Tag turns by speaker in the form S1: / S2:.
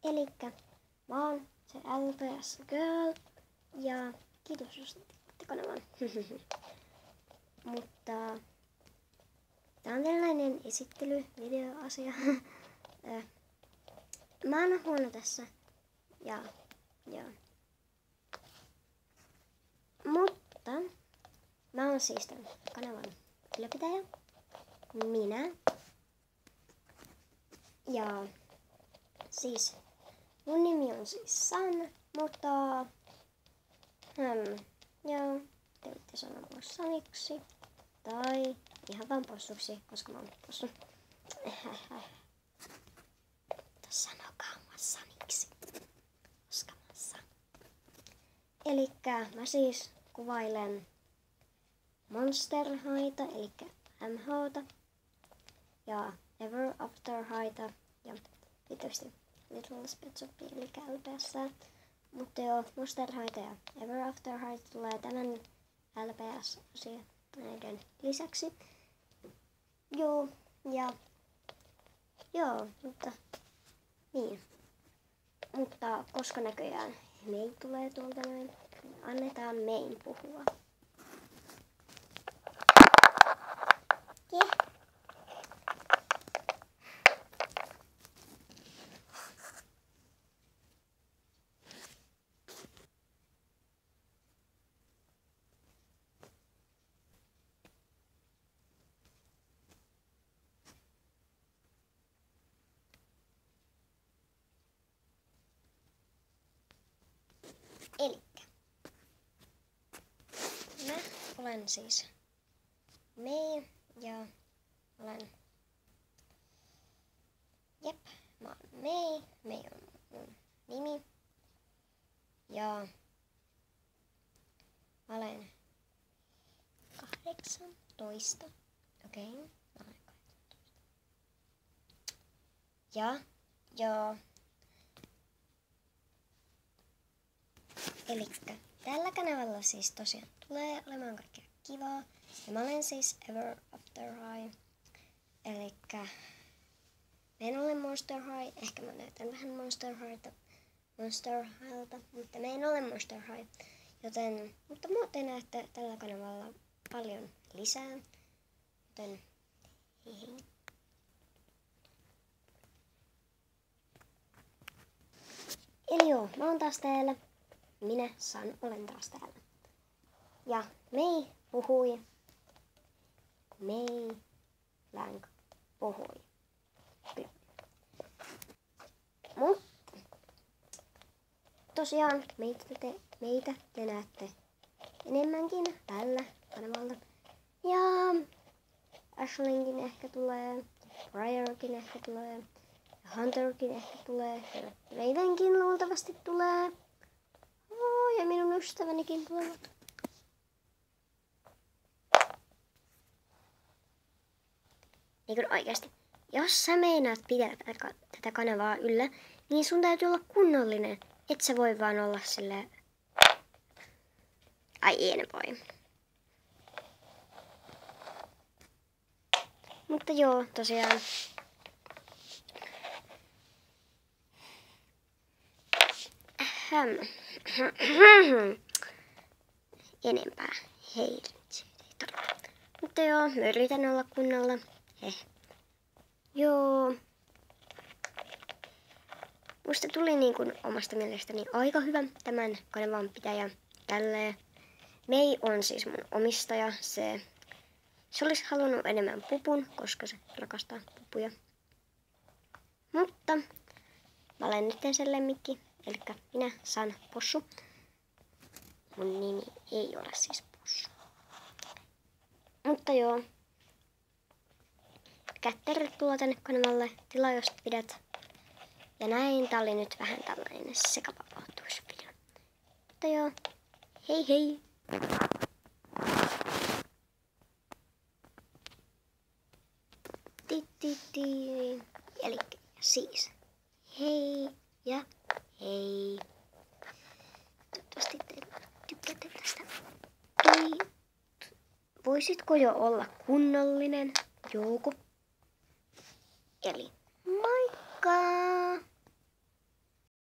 S1: Elikkä mä oon se LPS Girl ja kiitos jos otitte kanavan. Mutta tää on tällainen esittelyvideoasia. Mä oon huono tässä. Ja. Mutta mä oon siis tämän kanavan ylläpitäjä. Minä. Ja siis mun nimi on siis San, mutta joo, te voitte sanoa mua Saniksi tai ihan vaan possuksi, koska mä oon possu. Sanokaa mua Saniksi, koska mä San. Elikkä mä siis kuvailen Monster Highta, elikkä MH:ta ja Ever After Highta ja tietysti Little Pet Shopia, eli LPS. Mutta joo, Monster High ja Ever After High tulee tämän LPS-asian näiden lisäksi. Joo, mutta niin. Mutta koska näköjään Mei tulee tuolta noin, niin annetaan Mein puhua. Elikkä mä olen siis Mei ja olen mä oon Mei. Mei on mun nimi. Ja mä olen 18. Okei. Mä olen 18. Ja elikkä tällä kanavalla siis tosiaan tulee olemaan kaikkea kivaa. Ja mä olen siis Ever After High. Elikkä mä en ole Monster High. Ehkä mä näytän vähän Monster Highta, mutta mä en ole Monster High. Mutta muuten näette tällä kanavalla paljon lisää. Joten hei. Eli joo, mä oon taas täällä. Minä San olen taas täällä. Ja Mei puhui. Mei Lang puhui. Kyllä. Mutta tosiaan meitä te näette enemmänkin tällä kanavalla. Ja Ashleykin ehkä tulee. Briarkin ehkä tulee. Ja Hunterkin ehkä tulee. Ja meidänkin luultavasti tulee. Ja minun ystävänikin tulevat. Niin kuin oikeasti. Jos sä meinaat pitää tätä kanavaa yllä, niin sun täytyy olla kunnollinen. Et sä voi vaan olla silleen. Ai en voi. Mutta joo, tosiaan. Enempää heitä. Mutta joo, mä yritän olla kunnolla. Joo. Musta tuli niin kuin omasta mielestäni aika hyvä tämän kanavan pitäjä. Tälleen. Mei on siis mun omistaja. Se olisi halunnut enemmän pupun, koska se rakastaa pupuja. Mutta mä olen nyt sen lemmikki. Elikkä minä San Possu. Mun nimi ei ole siis Possu. Mutta joo. Tervetuloa tänne kanavalle. Tilaa jos pidät. Ja näin, tää oli nyt vähän tällainen sekavapautuusvideo. Mutta joo. Hei hei! Elikkä siis. Hei ja hei. Toivottavasti te tykkäätte tästä. Voisitko jo olla kunnollinen, Jouko? Eli moikka!